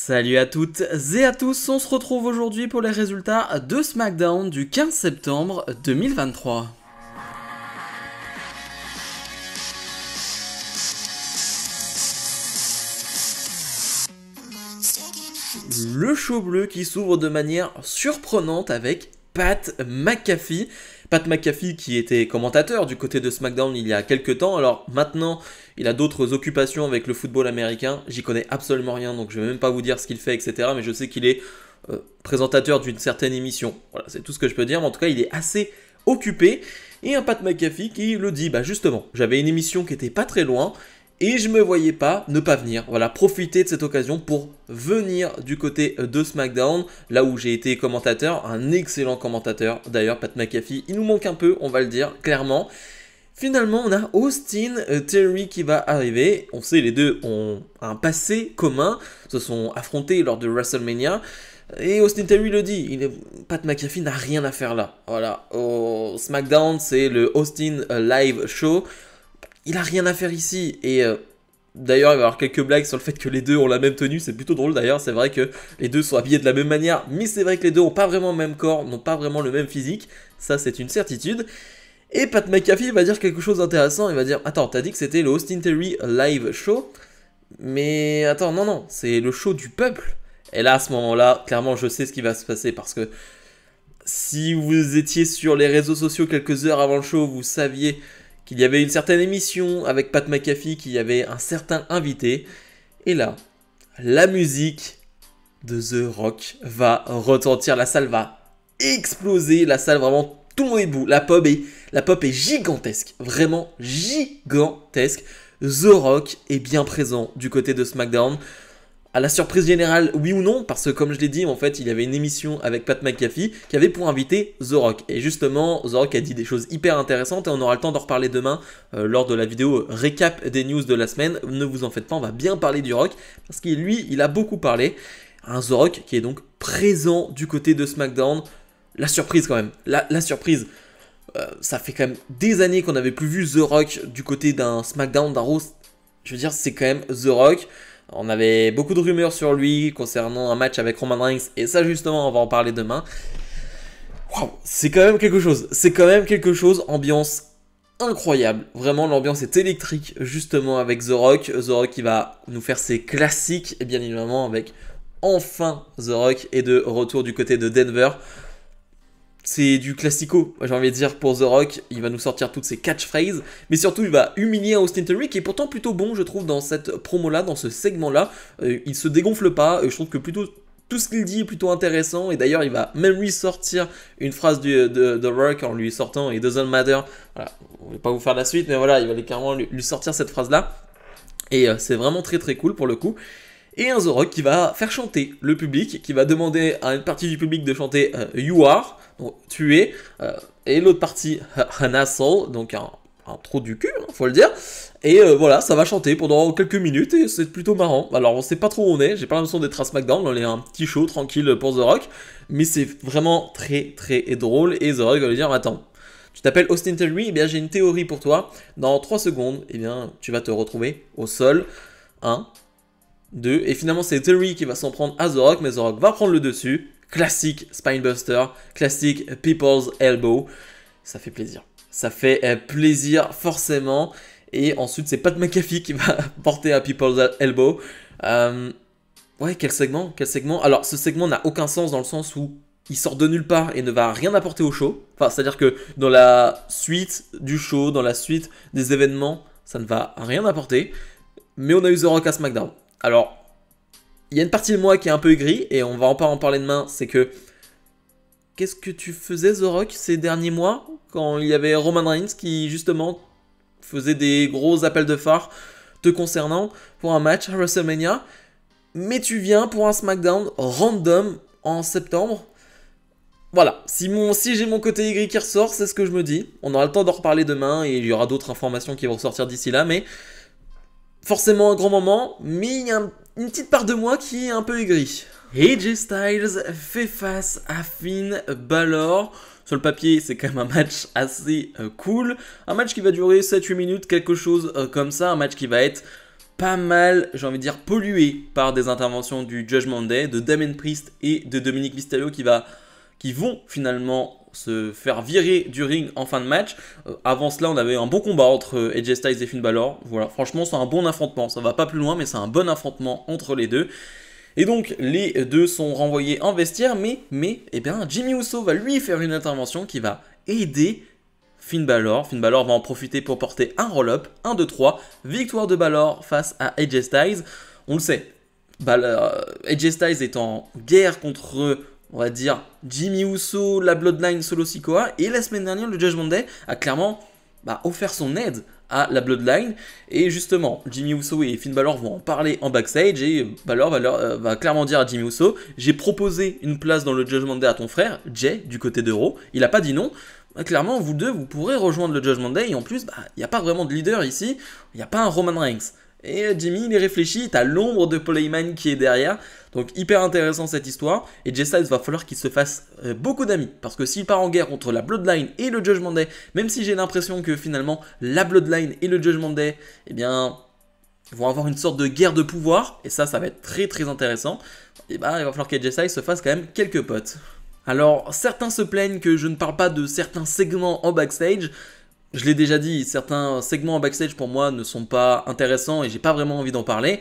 Salut à toutes et à tous, on se retrouve aujourd'hui pour les résultats de SmackDown du 15 septembre 2023. Le show bleu qui s'ouvre de manière surprenante avec Pat McAfee. Pat McAfee qui était commentateur du côté de SmackDown il y a quelques temps, alors maintenant il a d'autres occupations avec le football américain, j'y connais absolument rien donc je vais même pas vous dire ce qu'il fait etc, mais je sais qu'il est présentateur d'une certaine émission, voilà c'est tout ce que je peux dire, mais en tout cas il est assez occupé, et un Pat McAfee qui le dit, bah justement, j'avais une émission qui était pas très loin, et je me voyais pas ne pas venir, voilà, profiter de cette occasion pour venir du côté de SmackDown, là où j'ai été commentateur, un excellent commentateur d'ailleurs, Pat McAfee, il nous manque un peu, on va le dire, clairement. Finalement, on a Austin Theory qui va arriver, on sait les deux ont un passé commun, se sont affrontés lors de WrestleMania, et Austin Theory le dit, Pat McAfee n'a rien à faire là, voilà, au SmackDown c'est le Austin Live Show, il a rien à faire ici, et d'ailleurs il va y avoir quelques blagues sur le fait que les deux ont la même tenue, c'est plutôt drôle d'ailleurs, c'est vrai que les deux sont habillés de la même manière, mais c'est vrai que les deux n'ont pas vraiment le même corps, n'ont pas vraiment le même physique, ça c'est une certitude. Et Pat McAfee va dire quelque chose d'intéressant, il va dire, attends, t'as dit que c'était le Austin Theory Live Show, mais attends, non, c'est le show du peuple. Et là, à ce moment-là, clairement, je sais ce qui va se passer, parce que si vous étiez sur les réseaux sociaux quelques heures avant le show, vous saviez qu'il y avait une certaine émission avec Pat McAfee, qu'il y avait un certain invité, et là, la musique de The Rock va retentir, la salle va exploser, la salle vraiment, tout le monde est debout, la pop est gigantesque, vraiment gigantesque. The Rock est bien présent du côté de SmackDown. À la surprise générale, oui ou non, parce que comme je l'ai dit, en fait, il y avait une émission avec Pat McAfee qui avait pour inviter The Rock. Et justement, The Rock a dit des choses hyper intéressantes et on aura le temps d'en reparler demain lors de la vidéo récap des news de la semaine. Ne vous en faites pas, on va bien parler du Rock parce que lui, il a beaucoup parlé. Un The Rock qui est donc présent du côté de SmackDown. La surprise quand même, la surprise. Ça fait quand même des années qu'on n'avait plus vu The Rock du côté d'un SmackDown, d'un Raw. Je veux dire, c'est quand même The Rock. On avait beaucoup de rumeurs sur lui concernant un match avec Roman Reigns. Et ça, justement, on va en parler demain. Waouh, c'est quand même quelque chose. C'est quand même quelque chose. Ambiance incroyable. Vraiment, l'ambiance est électrique, justement, avec The Rock. The Rock qui va nous faire ses classiques. Et bien évidemment, avec enfin The Rock est de retour du côté de Denver. C'est du classico, j'ai envie de dire, pour The Rock. Il va nous sortir toutes ses catchphrases, mais surtout il va humilier Austin Theory, qui est pourtant plutôt bon, je trouve, dans cette promo-là, dans ce segment-là. Il se dégonfle pas, je trouve que plutôt tout ce qu'il dit est plutôt intéressant, et d'ailleurs il va même lui sortir une phrase de Rock en lui sortant « It doesn't matter ». Voilà, on ne va pas vous faire la suite, mais voilà, il va carrément lui sortir cette phrase-là, et c'est vraiment très très cool pour le coup. Et un The Rock qui va faire chanter le public, qui va demander à une partie du public de chanter You Are, donc tu es, et l'autre partie an asshole, donc un trou du cul, hein, faut le dire. Et voilà, ça va chanter pendant quelques minutes et c'est plutôt marrant. Alors on sait pas trop où on est, j'ai pas l'impression d'être à SmackDown, on est un petit show tranquille pour The Rock, mais c'est vraiment très très drôle. Et The Rock va lui dire, attends, tu t'appelles Austin Theory, eh bien j'ai une théorie pour toi, dans 3 secondes, eh bien tu vas te retrouver au sol, 1, 2, et finalement c'est Theory qui va s'en prendre à The Rock, mais The Rock va prendre le dessus. Classique Spinebuster, classique People's Elbow, ça fait plaisir. Ça fait plaisir forcément. Et ensuite c'est Pat McAfee qui va porter à People's Elbow. Ouais, quel segment. Alors ce segment n'a aucun sens dans le sens où il sort de nulle part et ne va rien apporter au show. Enfin, c'est-à-dire que dans la suite du show, dans la suite des événements, ça ne va rien apporter. Mais on a eu The Rock à SmackDown. Alors, il y a une partie de moi qui est un peu aigrie, et on va pas en parler demain, c'est que... Qu'est-ce que tu faisais, The Rock, ces derniers mois, quand il y avait Roman Reigns qui, justement, faisait des gros appels de phare te concernant pour un match à WrestleMania, mais tu viens pour un SmackDown random en septembre. Voilà, si j'ai mon côté aigri qui ressort, c'est ce que je me dis. On aura le temps d'en reparler demain, et il y aura d'autres informations qui vont ressortir d'ici là, mais... Forcément un grand moment, mais il y a une petite part de moi qui est un peu aigri. AJ Styles fait face à Finn Balor. Sur le papier, c'est quand même un match assez cool. Un match qui va durer 7-8 minutes, quelque chose comme ça. Un match qui va être pas mal, j'ai envie de dire, pollué par des interventions du Judgment Day, de Damien Priest et de Dominic Mysterio qui vont finalement se faire virer du ring en fin de match. Avant cela, on avait un bon combat entre AJ Styles et Finn Balor. Voilà, franchement, c'est un bon affrontement. Ça va pas plus loin, mais c'est un bon affrontement entre les deux. Et donc, les deux sont renvoyés en vestiaire, mais eh bien, Jimmy Uso va lui faire une intervention qui va aider Finn Balor. Finn Balor va en profiter pour porter un roll-up, 1, 2, 3. Victoire de Balor face à AJ Styles. On le sait, AJ Styles est en guerre contre, on va dire, Jimmy Uso, la Bloodline, Solo Sikoa. Et la semaine dernière, le Judgment Day a clairement offert son aide à la Bloodline. Et justement, Jimmy Uso et Finn Balor vont en parler en backstage. Et Balor va clairement dire à Jimmy Uso, j'ai proposé une place dans le Judgment Day à ton frère, Jay, du côté de Raw. Il n'a pas dit non. Clairement, vous deux, vous pourrez rejoindre le Judgment Day. Et en plus, il n'y a pas vraiment de leader ici. Il n'y a pas un Roman Reigns. Et Jimmy, il est réfléchi, t'as l'ombre de Paul Heyman qui est derrière. Donc hyper intéressant cette histoire. Et Jay Styles va falloir qu'il se fasse beaucoup d'amis. Parce que s'il part en guerre contre la Bloodline et le Judgment Day, même si j'ai l'impression que finalement la Bloodline et le Judgment Day, eh bien, vont avoir une sorte de guerre de pouvoir. Et ça va être très très intéressant. Et il va falloir que Jay Styles se fasse quand même quelques potes. Alors certains se plaignent que je ne parle pas de certains segments en backstage. Je l'ai déjà dit, certains segments en backstage pour moi ne sont pas intéressants et j'ai pas vraiment envie d'en parler.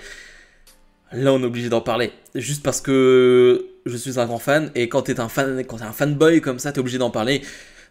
Là on est obligé d'en parler, juste parce que je suis un grand fan et quand t'es un fanboy comme ça t'es obligé d'en parler.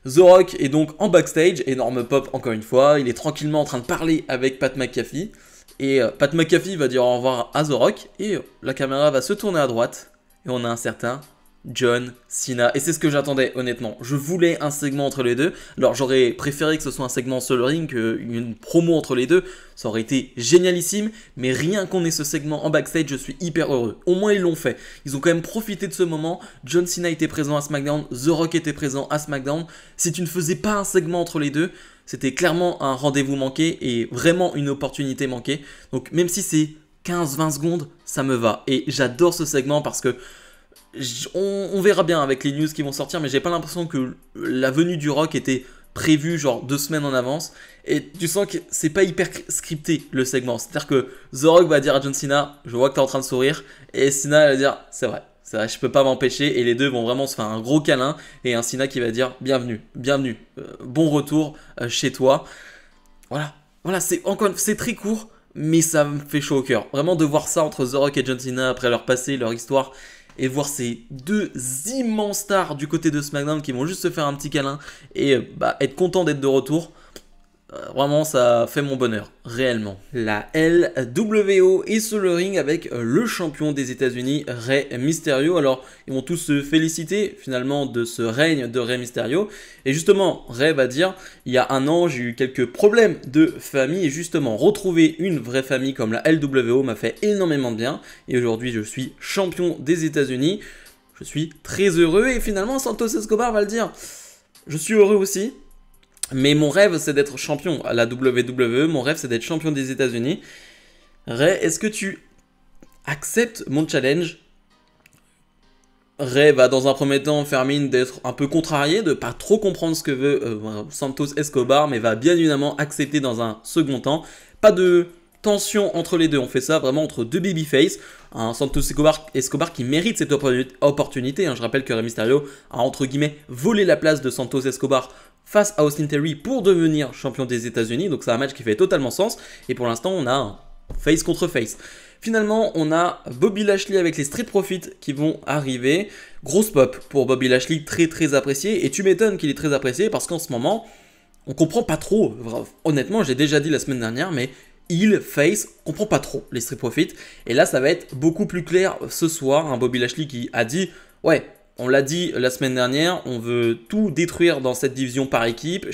The Rock est donc en backstage, énorme pop encore une fois, il est tranquillement en train de parler avec Pat McAfee. Et Pat McAfee va dire au revoir à The Rock et la caméra va se tourner à droite et on a un certain John Cena. Et c'est ce que j'attendais honnêtement. Je voulais un segment entre les deux. Alors j'aurais préféré que ce soit un segment sur le ring qu'une promo entre les deux. Ça aurait été génialissime. Mais rien qu'on ait ce segment en backstage, je suis hyper heureux. Au moins ils l'ont fait. Ils ont quand même profité de ce moment. John Cena était présent à SmackDown. The Rock était présent à SmackDown. Si tu ne faisais pas un segment entre les deux, c'était clairement un rendez-vous manqué et vraiment une opportunité manquée. Donc même si c'est 15-20 secondes, ça me va. Et j'adore ce segment parce que on verra bien avec les news qui vont sortir, mais j'ai pas l'impression que la venue du Rock était prévue genre 2 semaines en avance. Et tu sens que c'est pas hyper scripté le segment. C'est-à-dire que The Rock va dire à John Cena, je vois que t'es en train de sourire. Et Cena va dire, c'est vrai, je peux pas m'empêcher. Et les deux vont vraiment se faire un gros câlin. Et un Cena qui va dire, bienvenue, bon retour chez toi. Voilà, c'est très court, mais ça me fait chaud au cœur. Vraiment de voir ça entre The Rock et John Cena après leur passé, leur histoire. Et voir ces deux immenses stars du côté de SmackDown qui vont juste se faire un petit câlin et être content d'être de retour. Vraiment, ça fait mon bonheur, réellement. La LWO est sur le ring avec le champion des États-Unis, Rey Mysterio. Alors, ils vont tous se féliciter finalement de ce règne de Rey Mysterio. Et justement, Rey va dire, il y a un an, j'ai eu quelques problèmes de famille. Et justement, retrouver une vraie famille comme la LWO m'a fait énormément de bien. Et aujourd'hui, je suis champion des États-Unis. Je suis très heureux. Et finalement, Santos Escobar va le dire, je suis heureux aussi. Mais mon rêve, c'est d'être champion à la WWE. Mon rêve, c'est d'être champion des États-Unis. Rey, est-ce que tu acceptes mon challenge? Rey va dans un premier temps faire mine d'être un peu contrarié, de pas trop comprendre ce que veut Santos Escobar, mais va bien évidemment accepter dans un second temps. Pas de tension entre les deux, on fait ça vraiment entre deux babyface. Santos Escobar qui mérite cette opportunité. Je rappelle que Rey Mysterio a entre guillemets volé la place de Santos Escobar face à Austin Theory pour devenir champion des États-Unis. Donc c'est un match qui fait totalement sens. Et pour l'instant, on a un face contre face. Finalement, on a Bobby Lashley avec les Street Profits qui vont arriver. Grosse pop pour Bobby Lashley, très très apprécié. Et tu m'étonnes qu'il est très apprécié parce qu'en ce moment, on comprend pas trop. Honnêtement, j'ai déjà dit la semaine dernière, mais face, on comprend pas trop les Street Profits. Et là, ça va être beaucoup plus clair ce soir. Bobby Lashley qui a dit, ouais, on l'a dit la semaine dernière, on veut tout détruire dans cette division par équipe,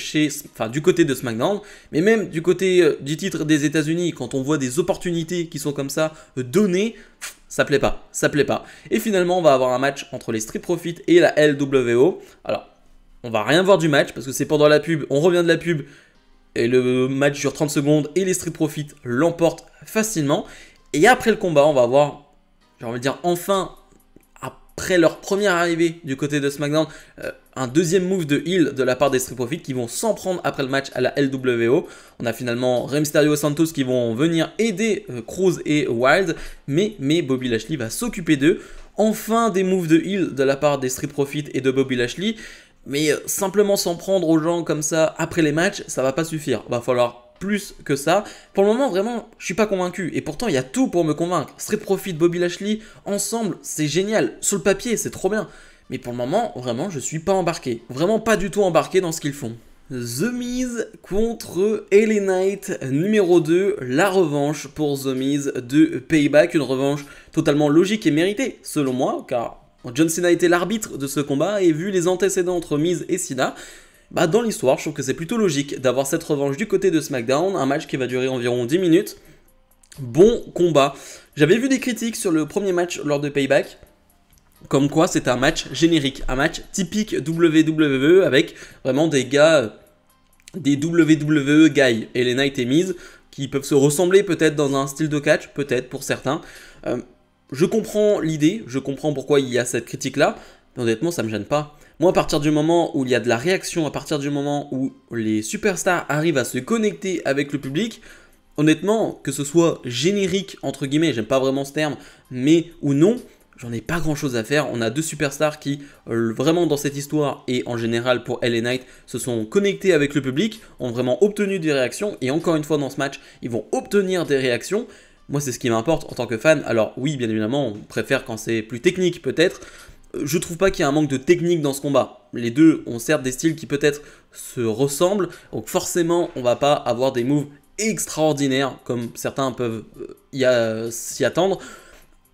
du côté de SmackDown, mais même du côté du titre des États-Unis, quand on voit des opportunités qui sont comme ça données, ça plaît pas. Et finalement, on va avoir un match entre les Street Profits et la LWO. Alors, on va rien voir du match parce que c'est pendant la pub, on revient de la pub et le match dure 30 secondes et les Street Profits l'emportent facilement. Et après le combat, on va avoir, j'ai envie de dire enfin, après leur première arrivée du côté de SmackDown, un deuxième move de heel de la part des Street Profits qui vont s'en prendre après le match à la LWO. On a finalement Rey Mysterio et Santos qui vont venir aider Cruz et Wilde, mais Bobby Lashley va s'occuper d'eux. Enfin des moves de heel de la part des Street Profits et de Bobby Lashley, mais simplement s'en prendre aux gens comme ça après les matchs, ça va pas suffire. Va falloir plus que ça. Pour le moment, vraiment, je suis pas convaincu. Et pourtant, il y a tout pour me convaincre. Street Profits, Bobby Lashley, ensemble, c'est génial. Sur le papier, c'est trop bien. Mais pour le moment, vraiment, je suis pas embarqué. Vraiment pas du tout embarqué dans ce qu'ils font. The Miz contre LA Knight numéro 2, la revanche pour The Miz de Payback, une revanche totalement logique et méritée, selon moi, car John Cena était l'arbitre de ce combat, et vu les antécédents entre Miz et Cena, dans l'histoire, je trouve que c'est plutôt logique d'avoir cette revanche du côté de SmackDown, un match qui va durer environ 10 minutes. Bon combat. J'avais vu des critiques sur le premier match lors de Payback, comme quoi c'est un match générique, un match typique WWE avec vraiment des gars, des WWE guys, LA Knight et Miz, qui peuvent se ressembler peut-être dans un style de catch, peut-être pour certains. Je comprends l'idée, je comprends pourquoi il y a cette critique-là, mais honnêtement ça me gêne pas. Moi, à partir du moment où il y a de la réaction, à partir du moment où les superstars arrivent à se connecter avec le public, honnêtement, que ce soit générique, entre guillemets, j'aime pas vraiment ce terme, mais ou non, j'en ai pas grand chose à faire. On a deux superstars qui, vraiment dans cette histoire, et en général pour LA Knight, se sont connectés avec le public, ont vraiment obtenu des réactions, et encore une fois dans ce match, ils vont obtenir des réactions. Moi, c'est ce qui m'importe en tant que fan. Alors oui, bien évidemment, on préfère quand c'est plus technique peut-être. Je trouve pas qu'il y ait un manque de technique dans ce combat. Les deux ont certes des styles qui peut-être se ressemblent, donc forcément on va pas avoir des moves extraordinaires comme certains peuvent s'y attendre.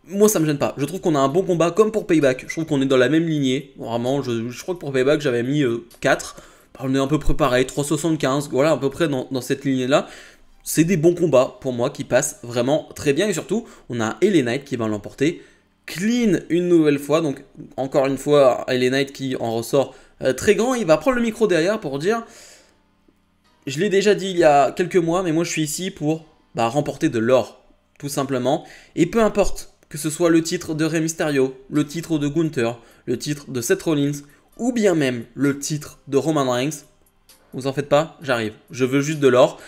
Moi ça me gêne pas, je trouve qu'on a un bon combat comme pour Payback, je trouve qu'on est dans la même lignée, vraiment je crois que pour Payback j'avais mis 4, on est à peu près pareil, 3,75, voilà à peu près dans cette lignée là. C'est des bons combats pour moi qui passent vraiment très bien et surtout on a LA Knight qui va l'emporter clean une nouvelle fois, donc encore une fois LA Knight qui en ressort très grand. Il va prendre le micro derrière pour dire, je l'ai déjà dit il y a quelques mois, mais moi je suis ici pour remporter de l'or, tout simplement, et peu importe que ce soit le titre de Rey Mysterio, le titre de Gunther, le titre de Seth Rollins, ou bien même le titre de Roman Reigns, vous en faites pas, j'arrive, je veux juste de l'or.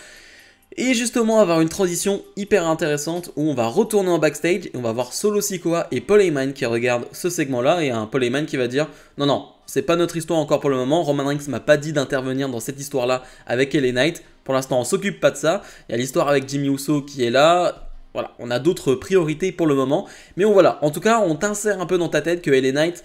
Et justement avoir une transition hyper intéressante où on va retourner en backstage et on va voir Solo Sikoa et Paul Heyman qui regardent ce segment là et un Paul Heyman qui va dire non, c'est pas notre histoire encore pour le moment, Roman Reigns m'a pas dit d'intervenir dans cette histoire là avec LA Knight, pour l'instant on s'occupe pas de ça, il y a l'histoire avec Jimmy Uso qui est là, voilà, on a d'autres priorités pour le moment, mais voilà, en tout cas on t'insère un peu dans ta tête que LA Knight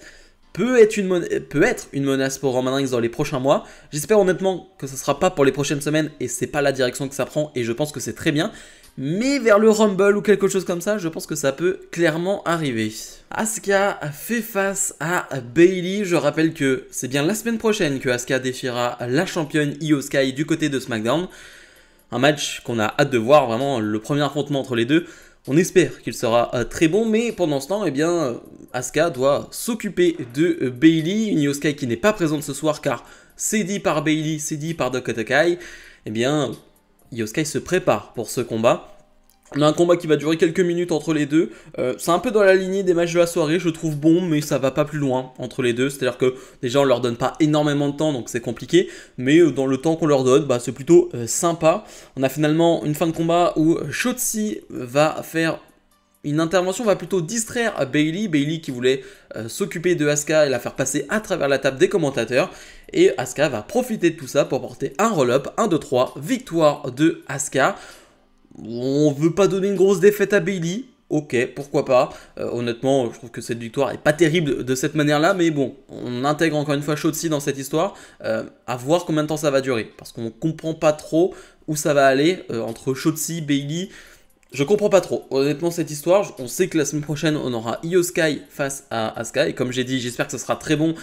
peut être une menace pour Roman Reigns dans les prochains mois. J'espère honnêtement que ce ne sera pas pour les prochaines semaines et c'est pas la direction que ça prend et je pense que c'est très bien. Mais vers le Rumble ou quelque chose comme ça, je pense que ça peut clairement arriver. Asuka fait face à Bayley. Je rappelle que c'est bien la semaine prochaine que Asuka défiera la championne Io Sky du côté de SmackDown. Un match qu'on a hâte de voir, vraiment le premier affrontement entre les deux. On espère qu'il sera très bon, mais pendant ce temps, Asuka doit s'occuper de Bayley, une Io Sky qui n'est pas présente ce soir car c'est dit par Bayley, c'est dit par Dakota Kai. Io Sky se prépare pour ce combat. On a un combat qui va durer quelques minutes entre les deux. C'est un peu dans la lignée des matchs de la soirée, je trouve bon, mais ça va pas plus loin entre les deux. C'est-à-dire que déjà on leur donne pas énormément de temps, donc c'est compliqué. Mais dans le temps qu'on leur donne, c'est plutôt sympa. On a finalement une fin de combat où Shotzi va faire une intervention, va plutôt distraire Bayley. Bayley qui voulait s'occuper de Asuka et la faire passer à travers la table des commentateurs. Et Asuka va profiter de tout ça pour porter un roll-up, 1, 2, 3, victoire de Asuka. On veut pas donner une grosse défaite à Bayley, ok, pourquoi pas. Honnêtement, je trouve que cette victoire est pas terrible de cette manière-là, mais bon, on intègre encore une fois Shotzi dans cette histoire, à voir combien de temps ça va durer, parce qu'on comprend pas trop où ça va aller entre Shotzi, Bayley. Je comprends pas trop, honnêtement, cette histoire. On sait que la semaine prochaine, on aura Io Sky face à Asuka, et comme j'ai dit, j'espère que ça sera très bon.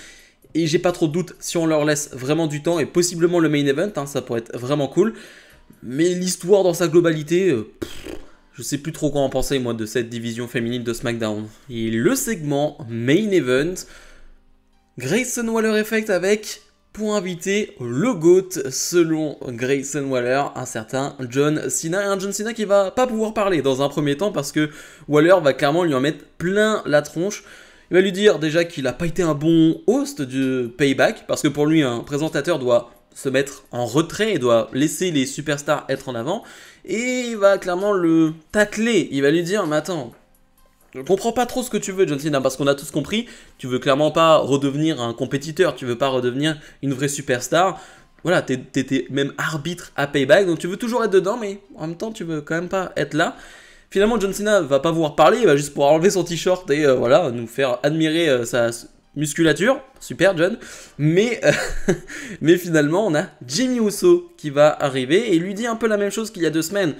Et j'ai pas trop de doute si on leur laisse vraiment du temps, et possiblement le main event, ça pourrait être vraiment cool. Mais l'histoire dans sa globalité, je sais plus trop quoi en penser moi de cette division féminine de SmackDown. Et le segment Main Event, Grayson Waller Effect avec, pour inviter, le GOAT selon Grayson Waller, un certain John Cena. Et un John Cena qui va pas pouvoir parler dans un premier temps parce que Waller va clairement lui en mettre plein la tronche. Il va lui dire déjà qu'il n'a pas été un bon host du Payback, parce que pour lui, un présentateur doit se mettre en retrait et doit laisser les superstars être en avant. Et il va clairement le tacler. Il va lui dire, mais attends, je comprends pas trop ce que tu veux, John Cena, parce qu'on a tous compris, tu veux clairement pas redevenir un compétiteur, tu veux pas redevenir une vraie superstar. Voilà, t'étais même arbitre à Payback, donc tu veux toujours être dedans, mais en même temps, tu veux quand même pas être là. Finalement, John Cena va pas pouvoir parler, il va juste pouvoir enlever son t-shirt et voilà, nous faire admirer sa musculature. Super, John. Mais, mais finalement, on a Jimmy Uso qui va arriver et lui dit un peu la même chose qu'il y a 2 semaines.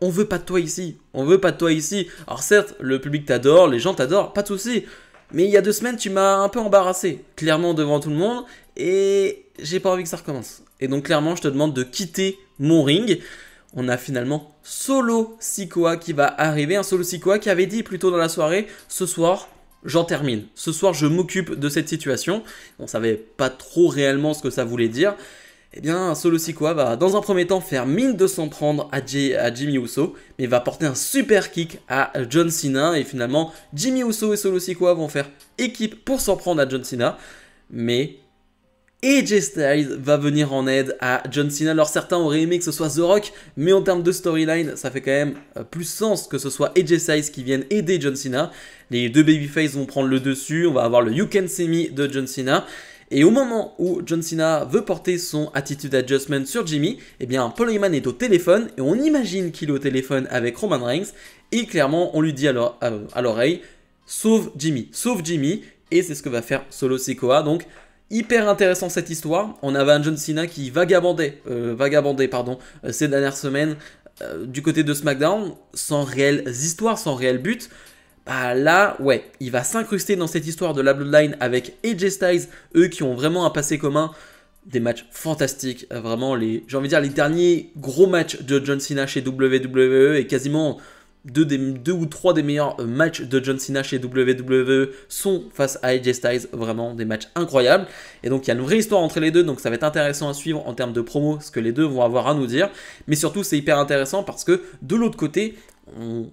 On veut pas de toi ici, on veut pas de toi ici. Alors certes, le public t'adore, les gens t'adorent, pas de souci. Mais il y a 2 semaines, tu m'as un peu embarrassé, clairement devant tout le monde, et j'ai pas envie que ça recommence. Et donc clairement, je te demande de quitter mon ring. On a finalement Solo Sikoa qui va arriver, un Solo Sikoa qui avait dit plus tôt dans la soirée, ce soir, j'en termine. Ce soir, je m'occupe de cette situation. On savait pas trop réellement ce que ça voulait dire. Eh bien, Solo Sikoa va dans un premier temps faire mine de s'en prendre à Jimmy Uso, mais va porter un super kick à John Cena, et finalement, Jimmy Uso et Solo Sikoa vont faire équipe pour s'en prendre à John Cena, mais AJ Styles va venir en aide à John Cena. Alors certains auraient aimé que ce soit The Rock, mais en termes de storyline, ça fait quand même plus sens que ce soit AJ Styles qui vienne aider John Cena. Les deux babyface vont prendre le dessus, on va avoir le You Can See Me de John Cena. Et au moment où John Cena veut porter son Attitude Adjustment sur Jimmy, eh bien Paul Heyman est au téléphone et on imagine qu'il est au téléphone avec Roman Reigns et clairement on lui dit à l'oreille sauve Jimmy, et c'est ce que va faire Solo Sikoa. Donc hyper intéressant cette histoire. On avait un John Cena qui vagabondait ces dernières semaines du côté de SmackDown sans réelles histoires, sans réel but. Bah là, ouais, il va s'incruster dans cette histoire de la Bloodline avec AJ Styles, eux qui ont vraiment un passé commun, des matchs fantastiques, vraiment j'ai envie de dire les derniers gros matchs de John Cena chez WWE et quasiment deux ou trois des meilleurs matchs de John Cena chez WWE sont face à AJ Styles, vraiment des matchs incroyables. Et donc il y a une vraie histoire entre les deux, donc ça va être intéressant à suivre en termes de promo, ce que les deux vont avoir à nous dire. Mais surtout c'est hyper intéressant parce que de l'autre côté, on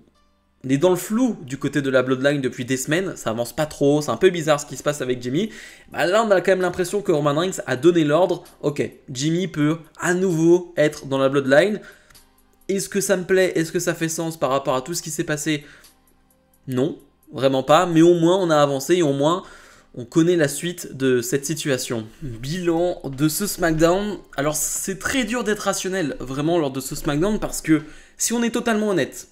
est dans le flou du côté de la Bloodline depuis des semaines, ça avance pas trop, c'est un peu bizarre ce qui se passe avec Jimmy. Bah là on a quand même l'impression que Roman Reigns a donné l'ordre, ok, Jimmy peut à nouveau être dans la Bloodline. Est-ce que ça me plaît? Est-ce que ça fait sens par rapport à tout ce qui s'est passé? Non, vraiment pas, mais au moins on a avancé et au moins on connaît la suite de cette situation. Bilan de ce SmackDown, alors c'est très dur d'être rationnel vraiment lors de ce SmackDown parce que si on est totalement honnête,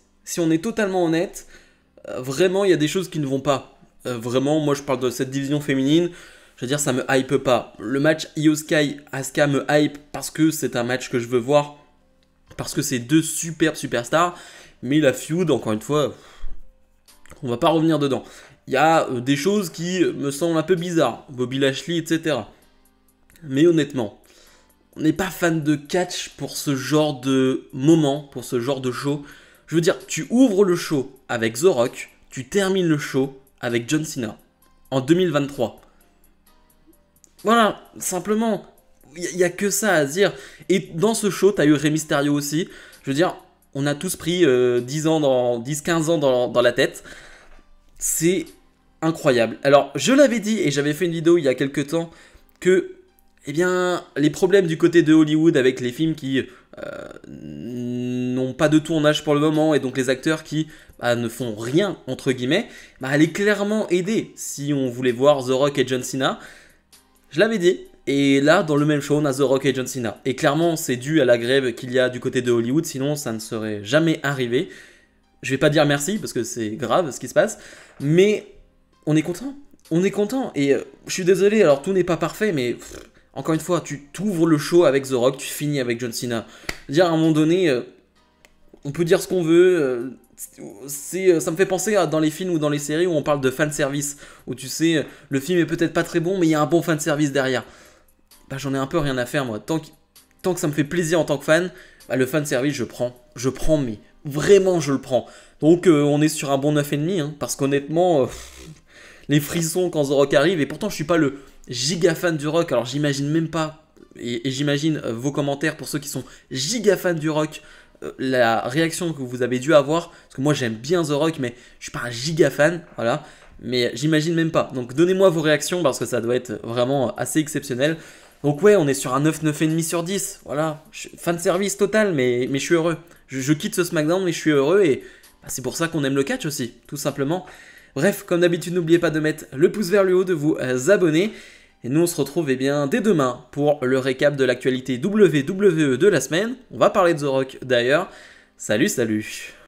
vraiment il y a des choses qui ne vont pas. Vraiment, moi je parle de cette division féminine, je veux dire ça me hype pas. Le match Io Sky Asuka me hype parce que c'est un match que je veux voir, parce que c'est deux superbes superstars, mais la feud, encore une fois, on va pas revenir dedans. Il y a des choses qui me semblent un peu bizarres, Bobby Lashley, etc. Mais honnêtement, on n'est pas fan de catch pour ce genre de moment, pour ce genre de show. Je veux dire, tu ouvres le show avec The Rock, tu termines le show avec John Cena en 2023. Voilà, simplement, il n'y a que ça à dire. Et dans ce show, tu as eu Rey Mysterio aussi. Je veux dire, on a tous pris 10-15 ans dans la tête. C'est incroyable. Alors, je l'avais dit et j'avais fait une vidéo il y a quelques temps que, eh bien, les problèmes du côté de Hollywood avec les films qui n'ont pas de tournage pour le moment et donc les acteurs qui ne font rien, entre guillemets, allaient clairement aider si on voulait voir The Rock et John Cena. Je l'avais dit. Et là, dans le même show, on a The Rock et John Cena. Et clairement, c'est dû à la grève qu'il y a du côté de Hollywood, sinon ça ne serait jamais arrivé. Je vais pas dire merci, parce que c'est grave ce qui se passe, mais on est content. On est content. Et je suis désolé, alors tout n'est pas parfait, mais encore une fois, tu t'ouvres le show avec The Rock, tu finis avec John Cena. Dire à un moment donné, on peut dire ce qu'on veut. Ça me fait penser à dans les films ou dans les séries où on parle de fanservice, où tu sais, le film est peut-être pas très bon, mais il y a un bon fanservice derrière. J'en ai un peu rien à faire moi. Tant que ça me fait plaisir en tant que fan, le fanservice je prends, mais vraiment je le prends. Donc on est sur un bon 9,5, hein, parce qu'honnêtement, les frissons quand The Rock arrive, et pourtant je suis pas le giga fan du Rock, alors j'imagine même pas, et j'imagine vos commentaires pour ceux qui sont giga fans du Rock, la réaction que vous avez dû avoir, parce que moi j'aime bien The Rock, mais je suis pas un giga fan, voilà. mais j'imagine même pas. Donc donnez-moi vos réactions parce que ça doit être vraiment assez exceptionnel. Donc ouais, on est sur un 9, 9,5 sur 10. Voilà, fan service total, mais je suis heureux. Je quitte ce SmackDown, mais je suis heureux et bah, c'est pour ça qu'on aime le catch aussi, tout simplement. Bref, comme d'habitude, n'oubliez pas de mettre le pouce vers le haut, de vous abonner. Et nous, on se retrouve bien dès demain pour le récap de l'actualité WWE de la semaine. On va parler de The Rock d'ailleurs. Salut, salut!